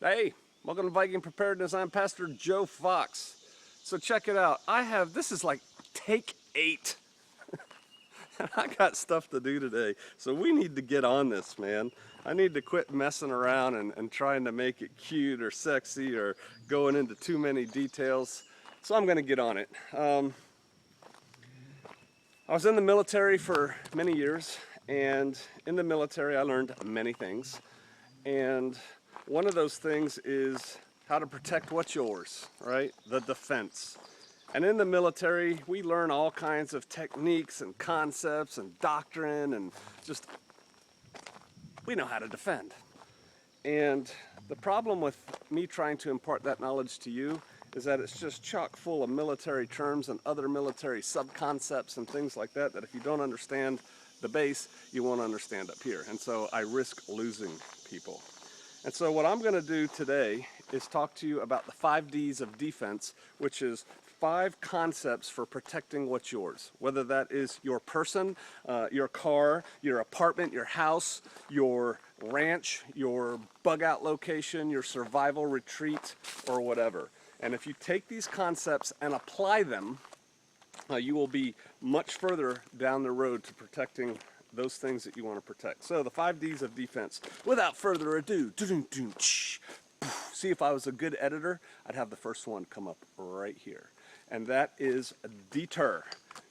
Hey, welcome to Viking Preparedness. I'm Pastor Joe Fox. So check it out. This is like take 8. And I got stuff to do today. So we need to get on this, man. I need to quit messing around and trying to make it cute or sexy or going into too many details. So I'm going to get on it. I was in the military for many years, and in the military I learned many things. And one of those things is how to protect what's yours, right? The defense. And in the military, we learn all kinds of techniques and concepts and doctrine, and just, we know how to defend. And the problem with me trying to impart that knowledge to you is that it's just chock full of military terms and other military sub-concepts and things like that, that if you don't understand the base, you won't understand up here. And so I risk losing people. And so what I'm going to do today is talk to you about the 5 Ds of defense, which is 5 concepts for protecting what's yours, whether that is your person, your car, your apartment, your house, your ranch, your bug out location, your survival retreat, or whatever. And if you take these concepts and apply them, you will be much further down the road to protecting those things that you want to protect. So the 5 Ds of defense. Without further ado, see, if I was a good editor, I'd have the first one come up right here. And that is deter.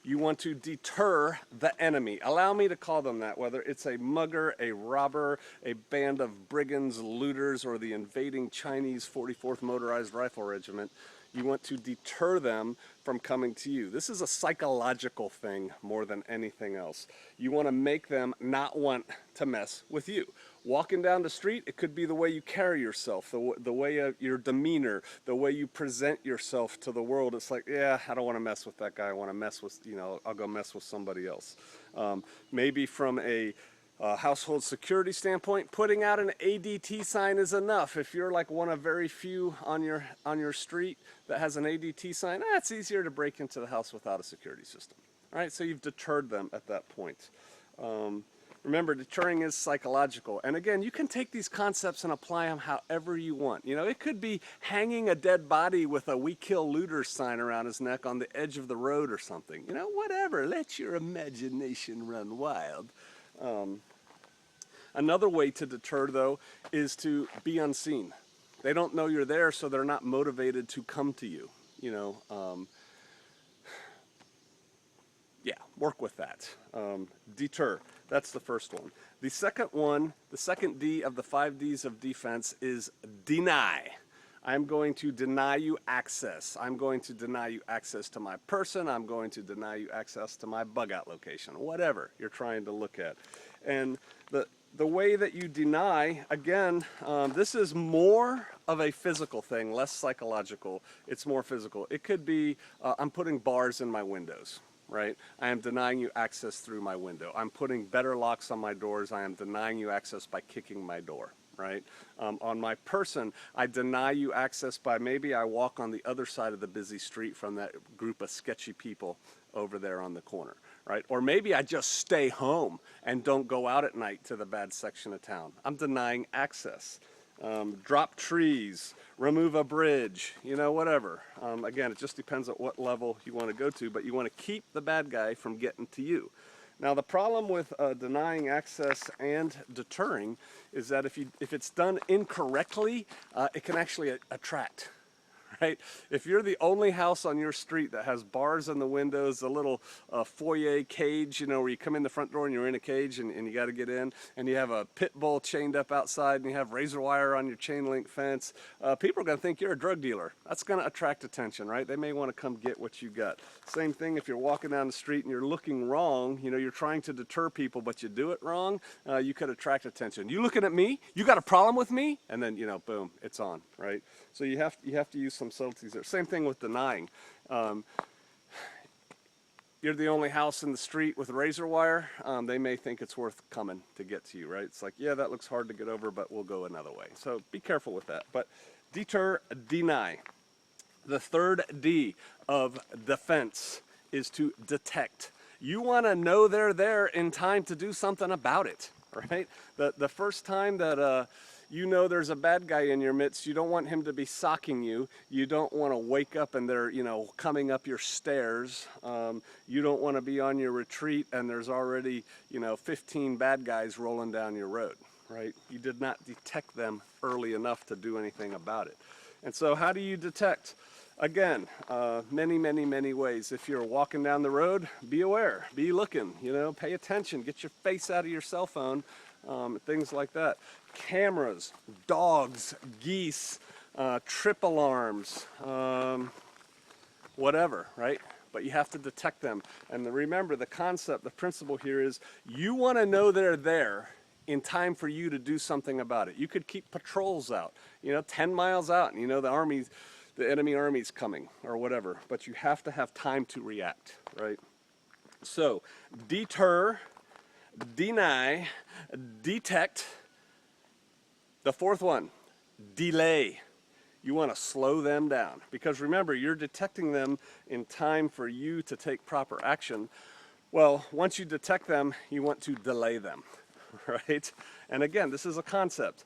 You want to deter the enemy. Allow me to call them that, whether it's a mugger, a robber, a band of brigands, looters, or the invading Chinese 44th Motorized Rifle Regiment. You want to deter them from coming to you. This is a psychological thing more than anything else. You want to make them not want to mess with you. Walking down the street, it could be the way you carry yourself, the way your demeanor, the way you present yourself to the world. It's like, yeah, I don't want to mess with that guy. I want to mess with, I'll go mess with somebody else. Maybe from a household security standpoint, putting out an ADT sign is enough. If you're like one of very few on your street that has an ADT sign, it's easier to break into the house without a security system. All right, so you've deterred them at that point. Remember, deterring is psychological. And again, you can take these concepts and apply them however you want. It could be hanging a dead body with a "We Kill Looters" sign around his neck on the edge of the road or something. Whatever. Let your imagination run wild. Another way to deter, though, is to be unseen. They don't know you're there, so they're not motivated to come to you. Yeah, work with that. Deter. That's the first one. The second D of the 5 Ds of defense is deny. I'm going to deny you access. I'm going to deny you access to my person. I'm going to deny you access to my bug out location, whatever you're trying to look at. And the way that you deny, again, this is more of a physical thing, less psychological. It's more physical. It could be, I'm putting bars in my windows. Right? I am denying you access through my window. I'm putting better locks on my doors. I am denying you access by kicking my door. Right? On my person, I deny you access by maybe I walk on the other side of the busy street from that group of sketchy people over there on the corner. Right? Or maybe I just stay home and don't go out at night to the bad section of town. I'm denying access. Drop trees, remove a bridge, whatever. Again, it just depends at what level you want to go to, but you want to keep the bad guy from getting to you. Now, the problem with denying access and deterring is that if it's done incorrectly, it can actually attract. Right? If you're the only house on your street that has bars in the windows, a little foyer cage, where you come in the front door and you're in a cage and you got to get in, and you have a pit bull chained up outside and you have razor wire on your chain link fence, people are going to think you're a drug dealer. That's going to attract attention, right? They may want to come get what you got. Same thing if you're walking down the street and you're looking wrong, you're trying to deter people, but you do it wrong, you could attract attention. You looking at me? You got a problem with me? And then, boom, it's on, right? So you have to use some subtleties there. Same thing with denying. You're the only house in the street with razor wire. They may think it's worth coming to get to you, right? It's like, yeah, that looks hard to get over, but we'll go another way. So be careful with that. But deter, deny. The third D of defense is to detect. You want to know they're there in time to do something about it, right? The first time that you know there's a bad guy in your midst. You don't want him to be socking you. You don't want to wake up and they're, you know, coming up your stairs. You don't want to be on your retreat and there's already, you know, 15 bad guys rolling down your road, right? You did not detect them early enough to do anything about it. And so how do you detect? Again, many ways. If you're walking down the road, be aware, be looking, you know, pay attention, get your face out of your cell phone, things like that. Cameras, dogs, geese, trip alarms, whatever, right? But you have to detect them. And remember, the concept, the principle here is you want to know they're there in time for you to do something about it. You could keep patrols out, you know, 10 miles out, and you know the enemy army's coming or whatever, but you have to have time to react, right? So, deter, deny, detect. The fourth one, delay. You want to slow them down because remember, you're detecting them in time for you to take proper action. Well, once you detect them, you want to delay them, right? And again, this is a concept.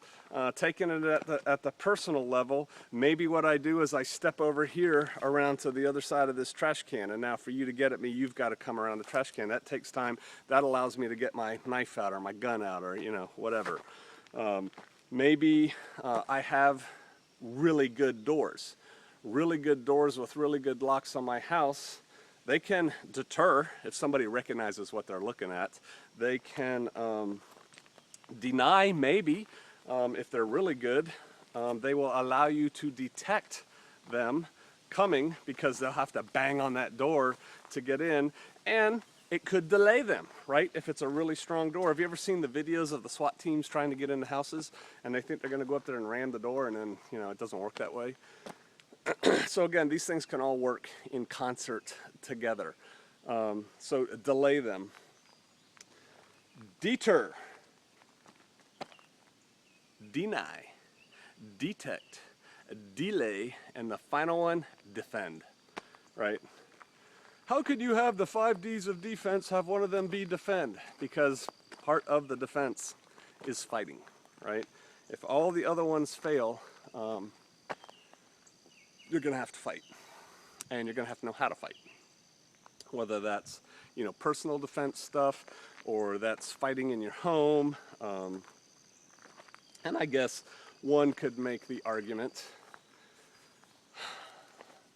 Taking it at the personal level, maybe what I do is I step over here around to the other side of this trash can, and now for you to get at me, you've got to come around the trash can. That takes time. That allows me to get my knife out or my gun out or, you know, whatever. Maybe I have really good doors with really good locks on my house. They can deter if somebody recognizes what they're looking at. They can deny, maybe, if they're really good. They will allow you to detect them coming because they'll have to bang on that door to get in, and it could delay them, right? If it's a really strong door. Have you ever seen the videos of the SWAT teams trying to get into houses and they think they're going to go up there and ram the door, and then, you know, it doesn't work that way? So again, these things can all work in concert together. So delay them. Deter, deny, detect, delay, and the final one, defend, right? How could you have the 5 Ds of defense, have one of them be defend? Because part of the defense is fighting, right? If all the other ones fail, you're gonna have to fight, and you're gonna have to know how to fight. Whether that's, you know, personal defense stuff, or that's fighting in your home. And I guess one could make the argument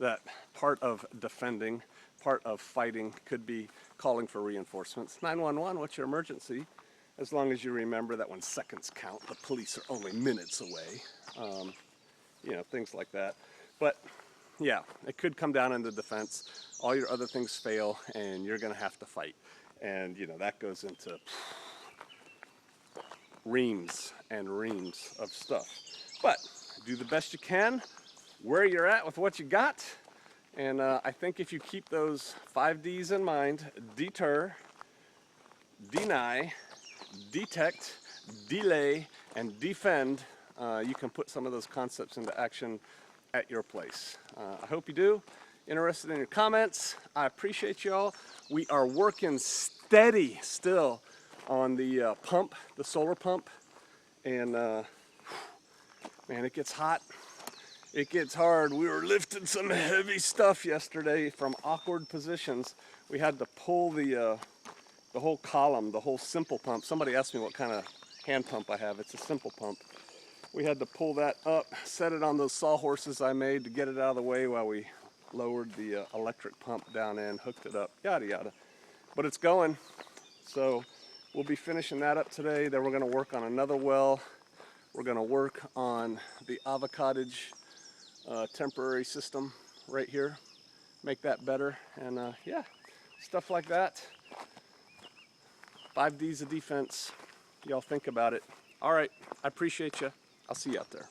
that part of defending, part of fighting could be calling for reinforcements. 911, what's your emergency? As long as you remember that when seconds count, the police are only minutes away. You know, things like that. But yeah, it could come down into defense. All your other things fail and you're gonna have to fight. And you know, that goes into reams and reams of stuff. But do the best you can where you're at with what you got. And I think if you keep those 5 Ds in mind, deter, deny, detect, delay, and defend, you can put some of those concepts into action at your place. I hope you do. Interested in your comments. I appreciate y'all. We are working steady still on the pump, the solar pump. And man, it gets hot. It gets hard. We were lifting some heavy stuff yesterday from awkward positions. We had to pull the whole column, the whole simple pump. Somebody asked me what kind of hand pump I have. It's a simple pump. We had to pull that up, set it on those sawhorses I made to get it out of the way while we lowered the electric pump down in, hooked it up, yada yada. But it's going. So we'll be finishing that up today. Then we're going to work on another well. We're going to work on the avocadage temporary system right here, make that better, and yeah, stuff like that. 5 Ds of defense. Y'all think about it. All right, I appreciate you. I'll see you out there.